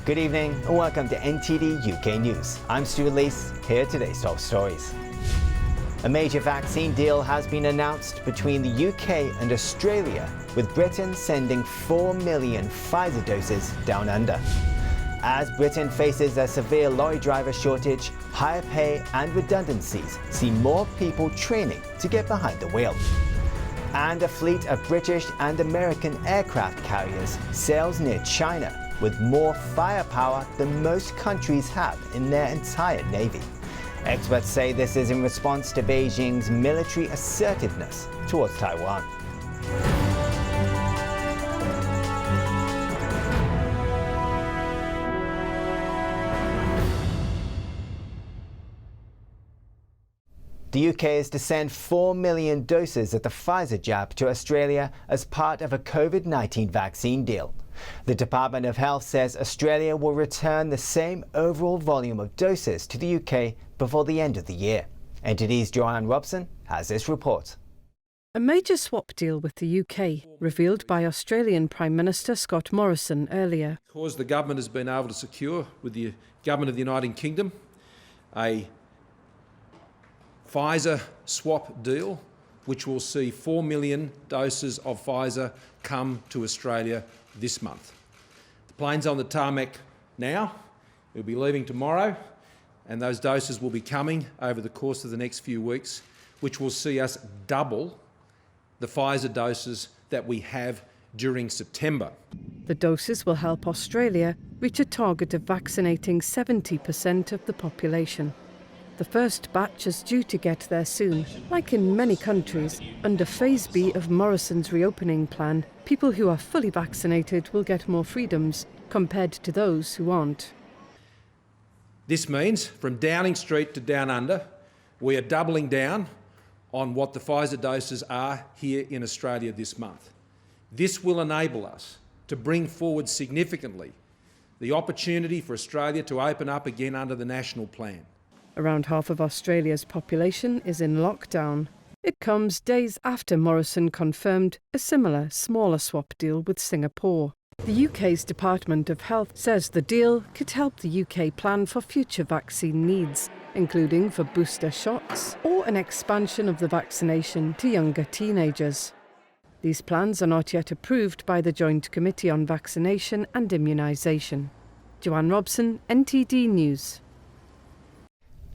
Good evening and welcome to NTD UK News. I'm Stuart Lease, here are today's top stories. A major vaccine deal has been announced between the UK and Australia, with Britain sending 4 million Pfizer doses down under. As Britain faces a severe lorry driver shortage, higher pay and redundancies see more people training to get behind the wheel. And a fleet of British and American aircraft carriers sails near China, with more firepower than most countries have in their entire navy. Experts say this is in response to Beijing's military assertiveness towards Taiwan. The UK is to send 4 million doses of the Pfizer jab to Australia as part of a COVID-19 vaccine deal. The Department of Health says Australia will return the same overall volume of doses to the UK before the end of the year. NTD's Joanne Robson has this report. A major swap deal with the UK, revealed by Australian Prime Minister Scott Morrison earlier. Because the government has been able to secure with the government of the United Kingdom a Pfizer swap deal, which will see 4 million doses of Pfizer come to Australia this month. The plane's on the tarmac now, we'll be leaving tomorrow, and those doses will be coming over the course of the next few weeks, which will see us double the Pfizer doses that we have during September. The doses will help Australia reach a target of vaccinating 70% of the population. The first batch is due to get there soon. Like in many countries, under Phase B of Morrison's reopening plan, people who are fully vaccinated will get more freedoms compared to those who aren't. This means from Downing Street to Down Under, we are doubling down on what the Pfizer doses are here in Australia this month. This will enable us to bring forward significantly the opportunity for Australia to open up again under the national plan. Around half of Australia's population is in lockdown. It comes days after Morrison confirmed a similar, smaller swap deal with Singapore. The UK's Department of Health says the deal could help the UK plan for future vaccine needs, including for booster shots or an expansion of the vaccination to younger teenagers. These plans are not yet approved by the Joint Committee on Vaccination and Immunisation. Joanne Robson, NTD News.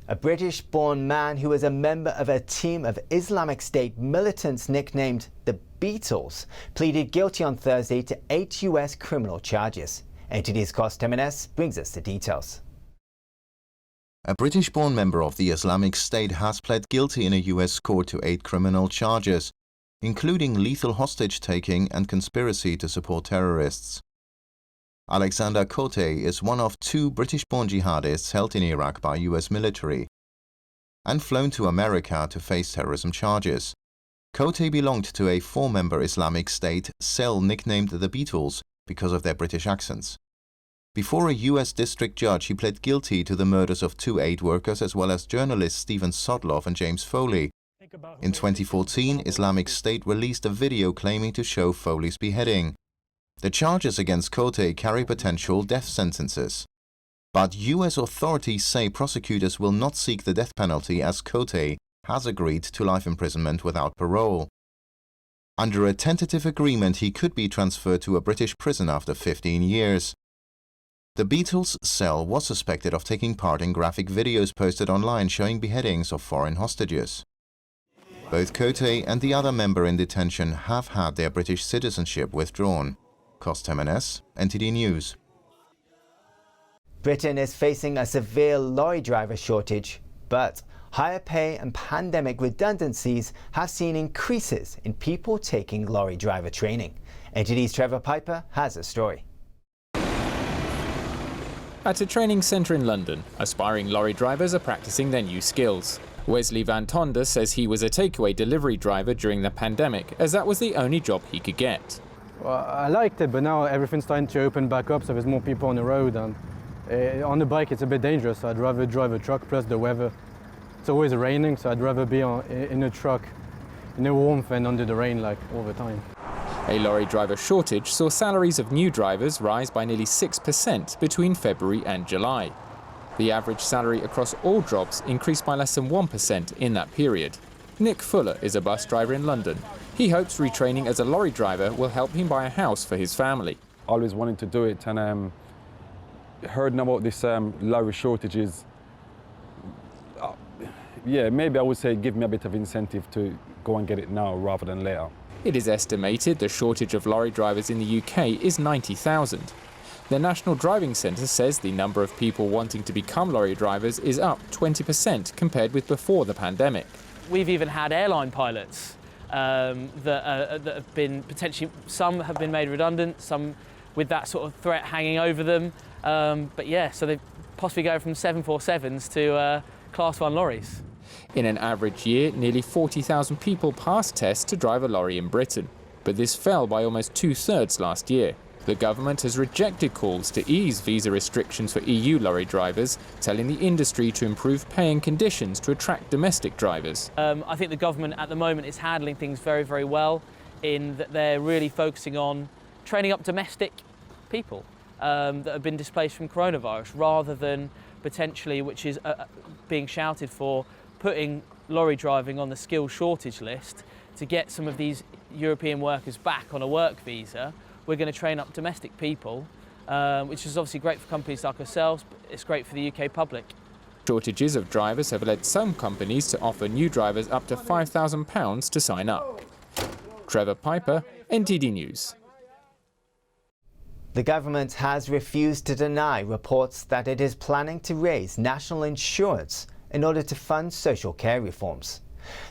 A British-born man who was a member of a team of Islamic State militants nicknamed the Beatles pleaded guilty on Thursday to 8 US criminal charges. NTD's Cost Jimenez brings us the details. A British-born member of the Islamic State has pled guilty in a US court to 8 criminal charges, including lethal hostage-taking and conspiracy to support terrorists. Alexander Cote is one of 2 British-born jihadists held in Iraq by US military and flown to America to face terrorism charges. Cote belonged to a 4-member Islamic State cell nicknamed the Beatles because of their British accents. Before a US district judge, he pled guilty to the murders of 2 aid workers as well as journalists Stephen Sodloff and James Foley. In 2014, Islamic State released a video claiming to show Foley's beheading. The charges against Cote carry potential death sentences. But US authorities say prosecutors will not seek the death penalty as Cote has agreed to life imprisonment without parole. Under a tentative agreement, he could be transferred to a British prison after 15 years. The Beatles' cell was suspected of taking part in graphic videos posted online showing beheadings of foreign hostages. Both Cote and the other member in detention have had their British citizenship withdrawn. Cost Jimenez, NTD News. Britain is facing a severe lorry driver shortage, but higher pay and pandemic redundancies have seen increases in people taking lorry driver training. NTD's Trevor Piper has a story. At a training centre in London, aspiring lorry drivers are practising their new skills. Wesley Van Tonder says he was a takeaway delivery driver during the pandemic, as that was the only job he could get. Well, I liked it, but now everything's starting to open back up, so there's more people on the road, and on the bike it's a bit dangerous, so I'd rather drive a truck, plus the weather. It's always raining, so I'd rather be in a truck in the warmth and under the rain, like, all the time. A lorry driver shortage saw salaries of new drivers rise by nearly 6% between February and July. The average salary across all jobs increased by less than 1% in that period. Nick Fuller is a bus driver in London. He hopes retraining as a lorry driver will help him buy a house for his family. Always wanted to do it, and heard about this lorry shortages. Yeah, maybe I would say give me a bit of incentive to go and get it now rather than later. It is estimated the shortage of lorry drivers in the UK is 90,000. The National Driving Centre says the number of people wanting to become lorry drivers is up 20% compared with before the pandemic. We've even had airline pilots that have been potentially, some have been made redundant, some with that sort of threat hanging over them. But yeah, so they possibly go from 747s to Class 1 lorries. In an average year, nearly 40,000 people pass tests to drive a lorry in Britain, but this fell by almost 2/3 last year. The government has rejected calls to ease visa restrictions for EU lorry drivers, telling the industry to improve pay and conditions to attract domestic drivers. I think the government at the moment is handling things very, very well, in that they're really focusing on training up domestic people that have been displaced from coronavirus, rather than potentially, which is being shouted for, putting lorry driving on the skills shortage list to get some of these European workers back on a work visa. We're going to train up domestic people, which is obviously great for companies like ourselves, but it's great for the UK public. Shortages of drivers have led some companies to offer new drivers up to £5,000 to sign up. Trevor Piper, NTD News. The government has refused to deny reports that it is planning to raise national insurance in order to fund social care reforms.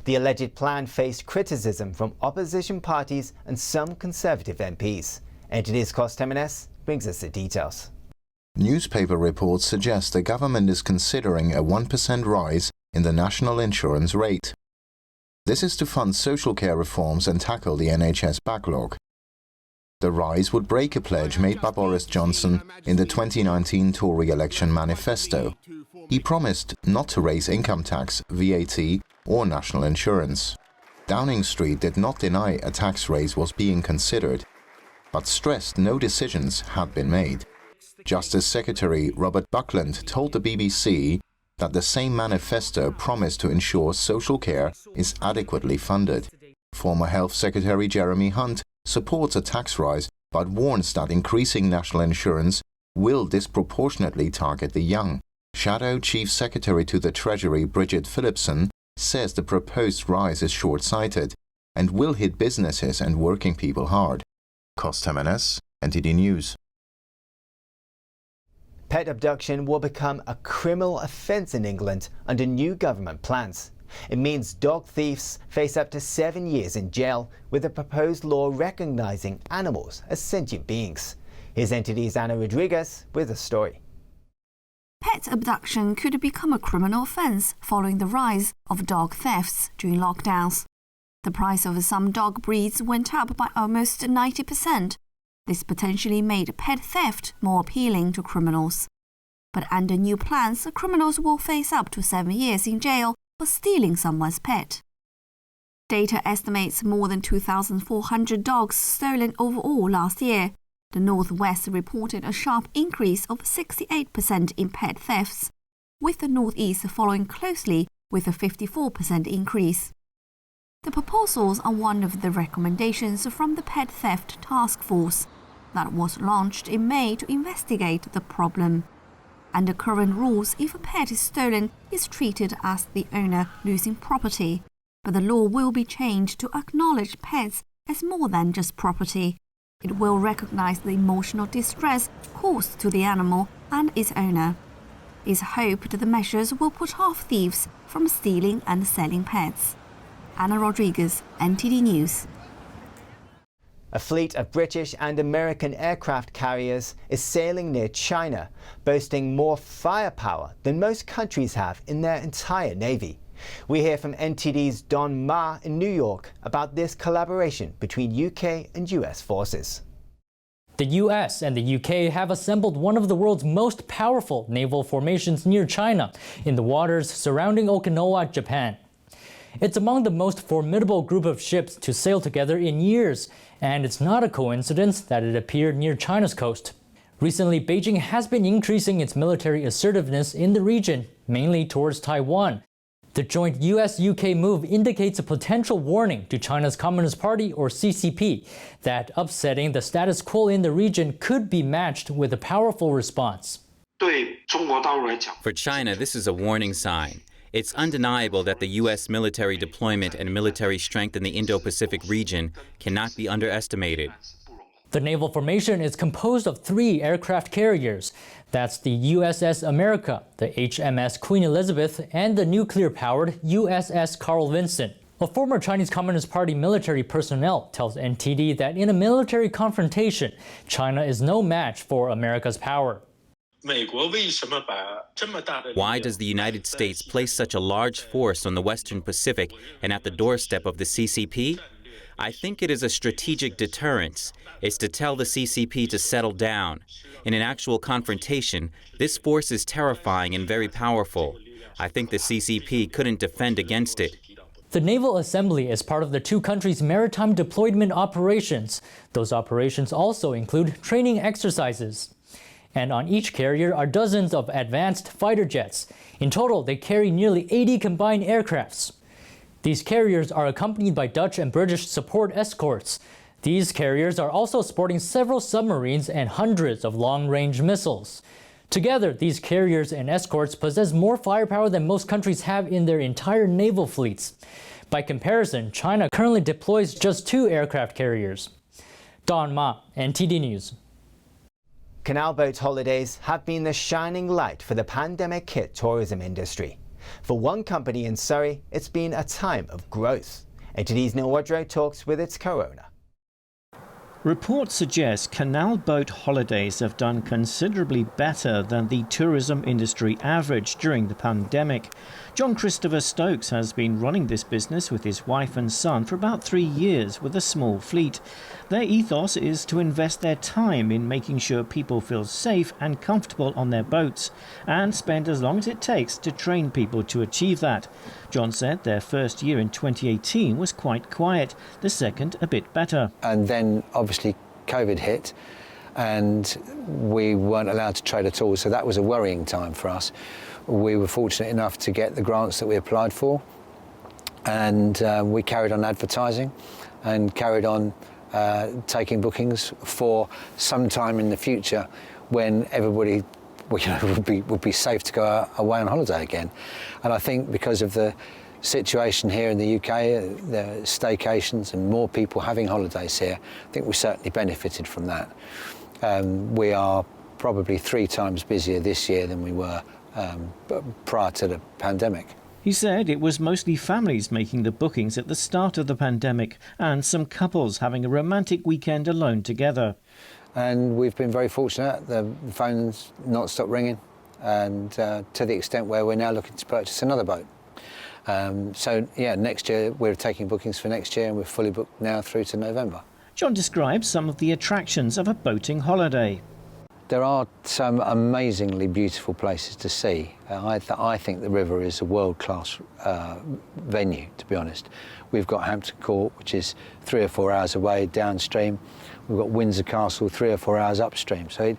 The alleged plan faced criticism from opposition parties and some Conservative MPs. NTD's Cost Jimenez brings us the details. Newspaper reports suggest the government is considering a 1% rise in the national insurance rate. This is to fund social care reforms and tackle the NHS backlog. The rise would break a pledge made by Boris Johnson in the 2019 Tory election manifesto. He promised not to raise income tax, VAT or national insurance. Downing Street did not deny a tax raise was being considered, but stressed no decisions had been made. Justice Secretary Robert Buckland told the BBC that the same manifesto promised to ensure social care is adequately funded. Former Health Secretary Jeremy Hunt supports a tax rise but warns that increasing national insurance will disproportionately target the young. Shadow Chief Secretary to the Treasury Bridget Phillipson says the proposed rise is short-sighted and will hit businesses and working people hard. Cost Jimenez, NTD News. Pet abduction will become a criminal offence in England under new government plans. It means dog thieves face up to 7 years in jail, with a proposed law recognising animals as sentient beings. Here's NTD's Anna Rodriguez with the story. Pet abduction could become a criminal offence following the rise of dog thefts during lockdowns. The price of some dog breeds went up by almost 90%. This potentially made pet theft more appealing to criminals. But under new plans, criminals will face up to 7 years in jail for stealing someone's pet. Data estimates more than 2,400 dogs stolen overall last year. The North West reported a sharp increase of 68% in pet thefts, with the North East following closely with a 54% increase. The proposals are one of the recommendations from the Pet Theft Task Force that was launched in May to investigate the problem. Under current rules, if a pet is stolen, it's treated as the owner losing property, but the law will be changed to acknowledge pets as more than just property. It will recognize the emotional distress caused to the animal and its owner. It's hoped the measures will put off thieves from stealing and selling pets. Anna Rodriguez, NTD News. A fleet of British and American aircraft carriers is sailing near China, boasting more firepower than most countries have in their entire navy. We hear from NTD's Don Ma in New York about this collaboration between UK and US forces. The US and the UK have assembled one of the world's most powerful naval formations near China, in the waters surrounding Okinawa, Japan. It's among the most formidable group of ships to sail together in years, and it's not a coincidence that it appeared near China's coast. Recently, Beijing has been increasing its military assertiveness in the region, mainly towards Taiwan. The joint US-UK move indicates a potential warning to China's Communist Party, or CCP, that upsetting the status quo in the region could be matched with a powerful response. For China, this is a warning sign. It's undeniable that the U.S. military deployment and military strength in the Indo-Pacific region cannot be underestimated. The naval formation is composed of 3 aircraft carriers. That's the USS America, the HMS Queen Elizabeth, and the nuclear-powered USS Carl Vinson. A former Chinese Communist Party military personnel tells NTD that in a military confrontation, China is no match for America's power. Why does the United States place such a large force on the Western Pacific and at the doorstep of the CCP? I think it is a strategic deterrence. It's to tell the CCP to settle down. In an actual confrontation, this force is terrifying and very powerful. I think the CCP couldn't defend against it. The Naval Assembly is part of the 2 countries' maritime deployment operations. Those operations also include training exercises. And on each carrier are dozens of advanced fighter jets. In total, they carry nearly 80 combined aircrafts. These carriers are accompanied by Dutch and British support escorts. These carriers are also sporting several submarines and hundreds of long-range missiles. Together, these carriers and escorts possess more firepower than most countries have in their entire naval fleets. By comparison, China currently deploys just 2 aircraft carriers. Don Ma, NTD News. Canal boat holidays have been the shining light for the pandemic-hit tourism industry. For one company in Surrey, it's been a time of growth. NTD's Neil Woodrow talks with its co-owner. Reports suggest Canal boat holidays have done considerably better than the tourism industry average during the pandemic. John Christopher Stokes has been running this business with his wife and son for about 3 years with a small fleet. Their ethos is to invest their time in making sure people feel safe and comfortable on their boats and spend as long as it takes to train people to achieve that. John said their first year in 2018 was quite quiet, the second a bit better. And then obviously COVID hit and we weren't allowed to trade at all, so that was a worrying time for us. We were fortunate enough to get the grants that we applied for, and we carried on advertising and carried on taking bookings for some time in the future when everybody would be safe to go away on holiday again. And I think because of the situation here in the UK, the staycations and more people having holidays here, I think we certainly benefited from that. We are probably 3 times busier this year than we were prior to the pandemic. He said it was mostly families making the bookings at the start of the pandemic and some couples having a romantic weekend alone together. And we've been very fortunate. The phone's not stopped ringing, and to the extent where we're now looking to purchase another boat. So yeah, next year we're taking bookings for next year and we're fully booked now through to November. John describes some of the attractions of a boating holiday. There are some amazingly beautiful places to see. I think the river is a world-class venue, to be honest. We've got Hampton Court, which is 3 or 4 hours away downstream. We've got Windsor Castle 3 or 4 hours upstream. So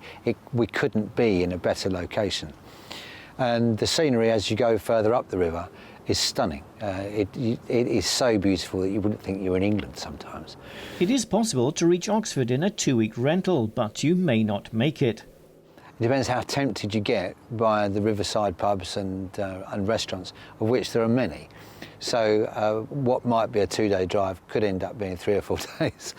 we couldn't be in a better location. And the scenery as you go further up the river is stunning. It is so beautiful that you wouldn't think you were in England sometimes. It is possible to reach Oxford in a 2-week rental, but you may not make it. It depends how tempted you get by the riverside pubs and restaurants, of which there are many. So what might be a 2-day drive could end up being 3 or 4 days.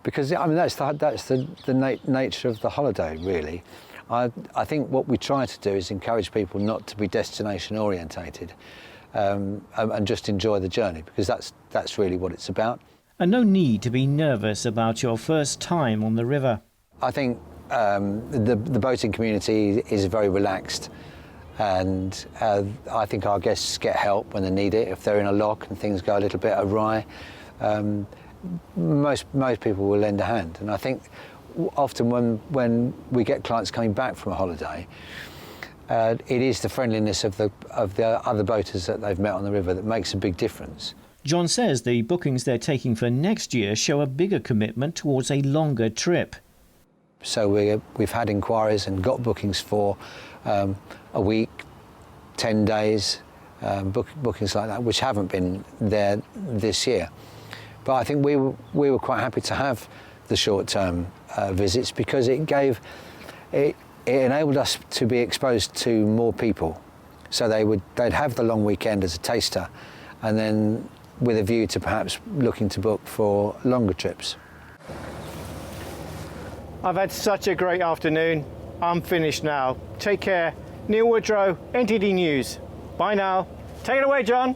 Because I mean that's the nature of the holiday, really. I think what we try to do is encourage people not to be destination orientated and just enjoy the journey, because that's really what it's about. And no need to be nervous about your first time on the river. I think the boating community is very relaxed, and I think our guests get help when they need it. If they're in a lock and things go a little bit awry, most people will lend a hand. And I think often when we get clients coming back from a holiday, it is the friendliness of the other boaters that they've met on the river that makes a big difference. John says the bookings they're taking for next year show a bigger commitment towards a longer trip. So we've had inquiries and got bookings for a week, 10 days, bookings like that, which haven't been there this year. But I think we were quite happy to have the short-term visits because it enabled us to be exposed to more people. So they'd have the long weekend as a taster, and then with a view to perhaps looking to book for longer trips. I've had such a great afternoon. I'm finished now. Take care. Neil Woodrow, NTD News. Bye now. Take it away, John.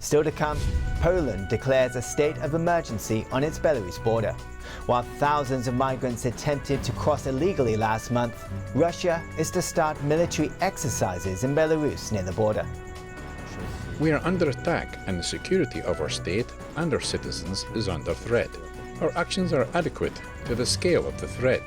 Still to come, Poland declares a state of emergency on its Belarus border. While thousands of migrants attempted to cross illegally last month, Russia is to start military exercises in Belarus near the border. We are under attack and the security of our state and our citizens is under threat. Our actions are adequate to the scale of the threat.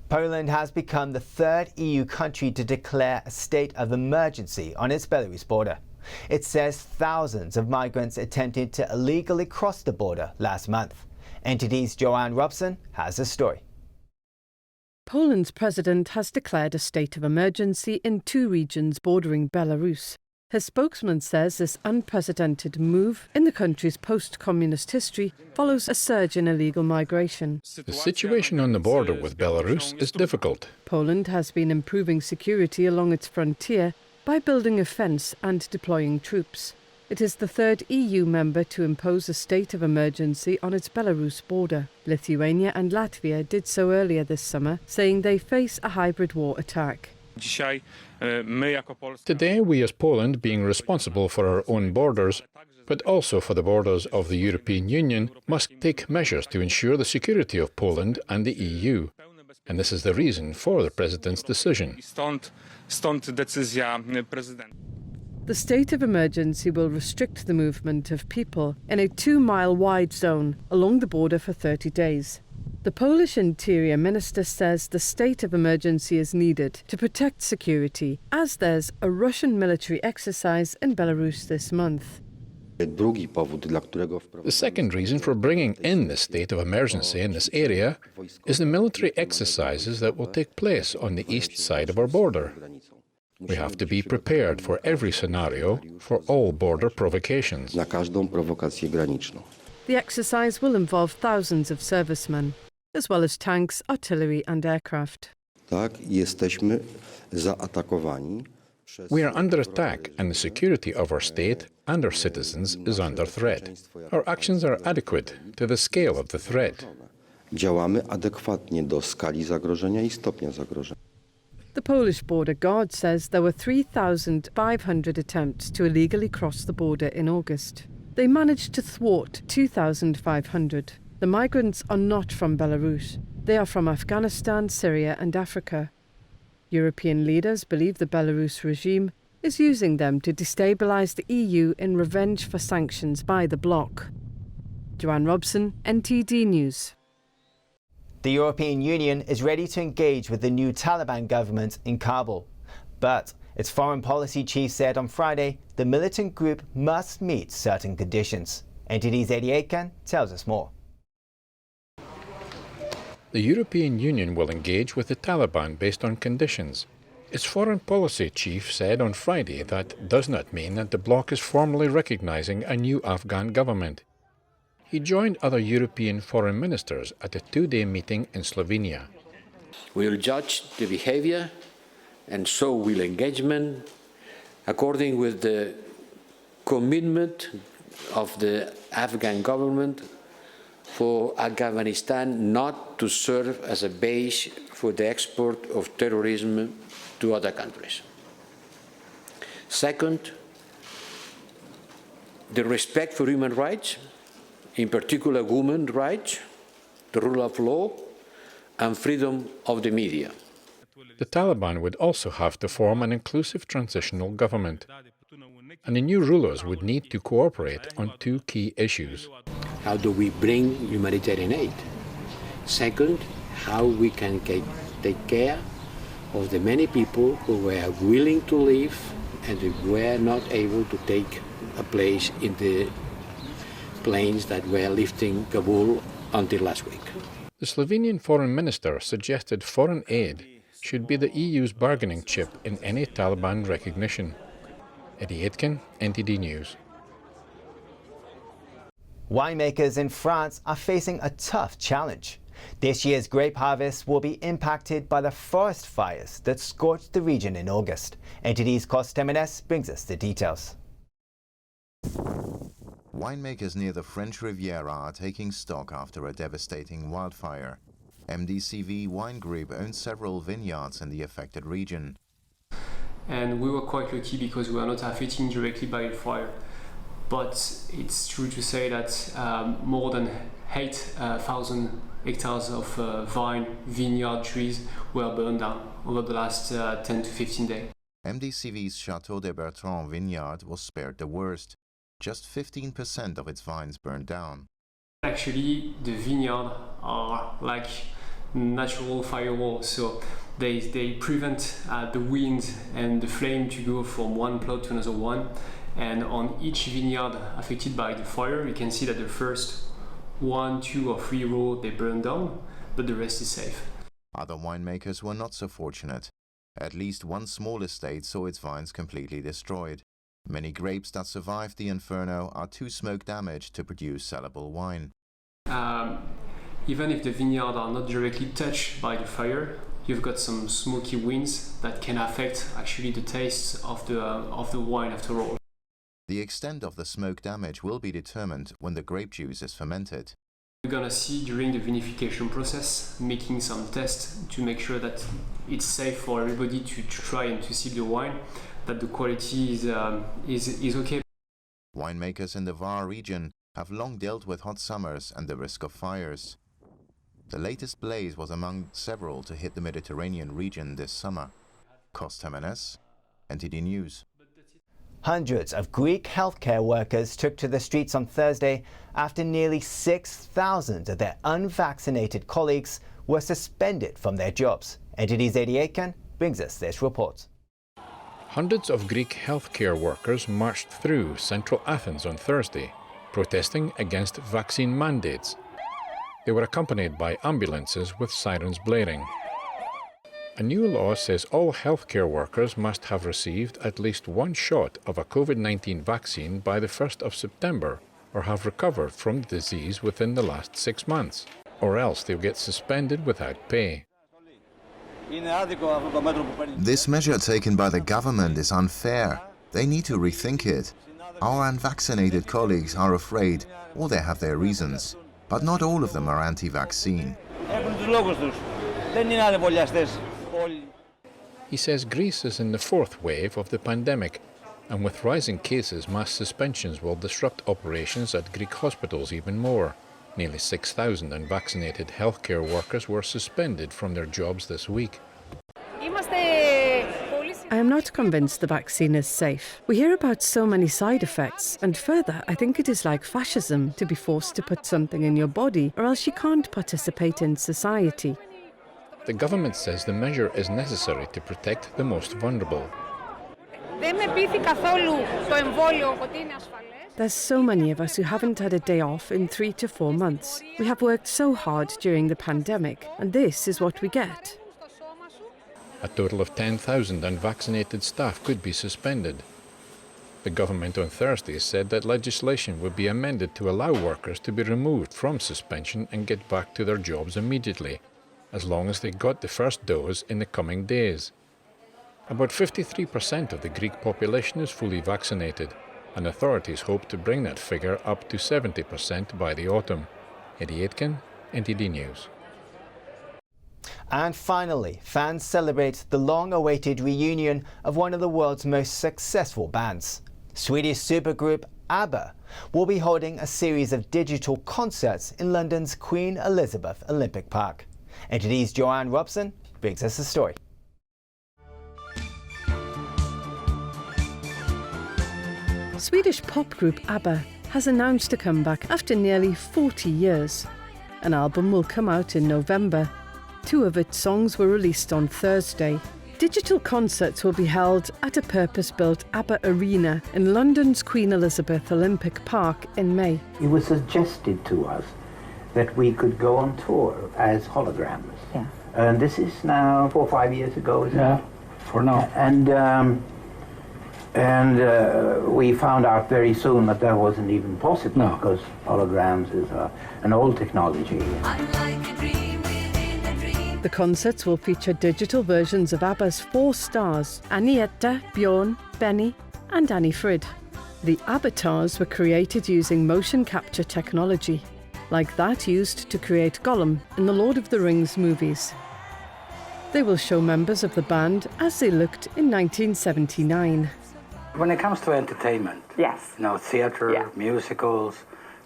Poland has become the third EU country to declare a state of emergency on its Belarus border. It says thousands of migrants attempted to illegally cross the border last month. NTD's Joanne Robson has the story. Poland's president has declared a state of emergency in 2 regions bordering Belarus. His spokesman says this unprecedented move in the country's post-communist history follows a surge in illegal migration. The situation on the border with Belarus is difficult. Poland has been improving security along its frontier by building a fence and deploying troops. It is the third EU member to impose a state of emergency on its Belarus border. Lithuania and Latvia did so earlier this summer, saying they face a hybrid war attack. Today, we as Poland, being responsible for our own borders, but also for the borders of the European Union, must take measures to ensure the security of Poland and the EU. And this is the reason for the President's decision. The state of emergency will restrict the movement of people in a 2-mile wide zone along the border for 30 days. The Polish Interior Minister says the state of emergency is needed to protect security, as there's a Russian military exercise in Belarus this month. The second reason for bringing in the state of emergency in this area is the military exercises that will take place on the east side of our border. We have to be prepared for every scenario, for all border provocations. The exercise will involve thousands of servicemen, as well as tanks, artillery and aircraft. We are under attack and the security of our state and our citizens is under threat. Our actions are adequate to the scale of the threat. The Polish border guard says there were 3,500 attempts to illegally cross the border in August. They managed to thwart 2,500. The migrants are not from Belarus. They are from Afghanistan, Syria and Africa. European leaders believe the Belarus regime is using them to destabilise the EU in revenge for sanctions by the bloc. Joanne Robson, NTD News. The European Union is ready to engage with the new Taliban government in Kabul. But its foreign policy chief said on Friday the militant group must meet certain conditions. NTD's Eddie Aiken tells us more. The European Union will engage with the Taliban based on conditions. Its foreign policy chief said on Friday that does not mean that the bloc is formally recognizing a new Afghan government. He joined other European foreign ministers at a 2-day meeting in Slovenia. We will judge the behavior and so will engagement according with the commitment of the Afghan government for Afghanistan not to serve as a base for the export of terrorism to other countries. Second, the respect for human rights, in particular women's rights, the rule of law, and freedom of the media. The Taliban would also have to form an inclusive transitional government, and the new rulers would need to cooperate on two key issues. How do we bring humanitarian aid? Second, how we can take care of the many people who were willing to leave and were not able to take a place in the planes that were lifting Kabul until last week. The Slovenian foreign minister suggested foreign aid should be the EU's bargaining chip in any Taliban recognition. Eddie Aitken, NTD News. Winemakers in France are facing a tough challenge. This year's grape harvest will be impacted by the forest fires that scorched the region in August. NTD's Cos Temenes brings us the details. Winemakers near the French Riviera are taking stock after a devastating wildfire. MDCV Wine Group owns several vineyards in the affected region. And we were quite lucky because we are not affected directly by the fire. But it's true to say that more than 8,000 hectares of vineyard trees were burned down over the last 10 to 15 days. MDCV's Chateau de Bertrand vineyard was spared the worst. Just 15% of its vines burned down. Actually, the vineyard are like natural firewalls, so they prevent the wind and the flame to go from one plot to another one. And on each vineyard affected by the fire, you can see that the first 1, 2 or 3 rows they burn down, but the rest is safe. Other winemakers were not so fortunate. At least one small estate saw its vines completely destroyed. Many grapes that survived the inferno are too smoke damaged to produce sellable wine. Even if the vineyards are not directly touched by the fire, you've got some smoky winds that can affect actually the taste of the wine after all. The extent of the smoke damage will be determined when the grape juice is fermented. We're gonna see during the vinification process, making some tests to make sure that it's safe for everybody to try and to sip the wine, that the quality is okay. Winemakers in the Var region have long dealt with hot summers and the risk of fires. The latest blaze was among several to hit the Mediterranean region this summer. Cos Temenes, NTD News. Hundreds of Greek healthcare workers took to the streets on Thursday after nearly 6,000 of their unvaccinated colleagues were suspended from their jobs. NTD's Eddie Aitken brings us this report. Hundreds of Greek healthcare workers marched through central Athens on Thursday, protesting against vaccine mandates. They were accompanied by ambulances with sirens blaring. A new law says all healthcare workers must have received at least one shot of a COVID-19 vaccine by the 1st of September or have recovered from the disease within the last 6 months, or else they'll get suspended without pay. This measure taken by the government is unfair. They need to rethink it. Our unvaccinated colleagues are afraid, or they have their reasons, but not all of them are anti-vaccine. He says Greece is in the 4th wave of the pandemic, and with rising cases, mass suspensions will disrupt operations at Greek hospitals even more. Nearly 6,000 unvaccinated healthcare workers were suspended from their jobs this week. I am not convinced the vaccine is safe. We hear about so many side effects, and further, I think it is like fascism to be forced to put something in your body, or else you can't participate in society. The government says the measure is necessary to protect the most vulnerable. There's so many of us who haven't had a day off in 3 to 4 months. We have worked so hard during the pandemic, and this is what we get. A total of 10,000 unvaccinated staff could be suspended. The government on Thursday said that legislation would be amended to allow workers to be removed from suspension and get back to their jobs immediately, as long as they got the first dose in the coming days. About 53% of the Greek population is fully vaccinated, and authorities hope to bring that figure up to 70% by the autumn. Eddie Aitken, NTD News. And finally, fans celebrate the long-awaited reunion of one of the world's most successful bands. Swedish supergroup ABBA will be holding a series of digital concerts in London's Queen Elizabeth Olympic Park. NTD's Joanne Robson brings us the story. Swedish pop group ABBA has announced a comeback after nearly 40 years. An album will come out in November. 2 of its songs were released on Thursday. Digital concerts will be held at a purpose-built ABBA arena in London's Queen Elizabeth Olympic Park in May. It was suggested to us that we could go on tour as holograms. Yeah. And this is now 4 or 5 years ago, isn't it? For now. And we found out very soon that that wasn't even possible because holograms is an old technology. The concerts will feature digital versions of ABBA's 4 stars, Agneta, Björn, Benny and Annie Frid. The avatars were created using motion capture technology, like that used to create Gollum in the Lord of the Rings movies. They will show members of the band as they looked in 1979. When it comes to entertainment, yes, theater, musicals,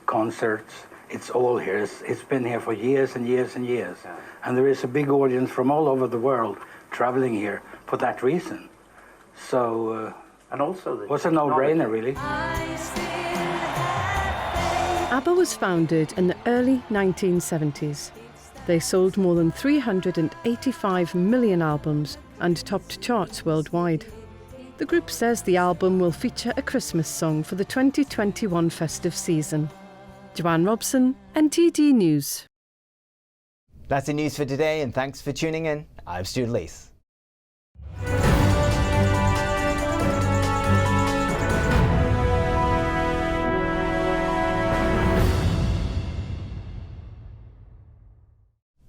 concerts, it's all here. It's been here for years and years and years. And there is a big audience from all over the world traveling here for that reason. So, and also it was a no-brainer, really. ABBA was founded in the early 1970s. They sold more than 385 million albums and topped charts worldwide. The group says the album will feature a Christmas song for the 2021 festive season. Joanne Robson, NTD News. That's the news for today, and thanks for tuning in. I'm Stuart Lees.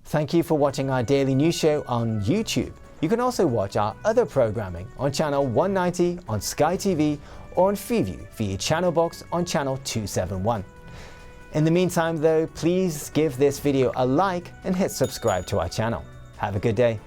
Thank you for watching our daily news show on YouTube. You can also watch our other programming on channel 190 on Sky TV or on Freeview via channel box on channel 271. In the meantime though, please give this video a like and hit subscribe to our channel. Have a good day.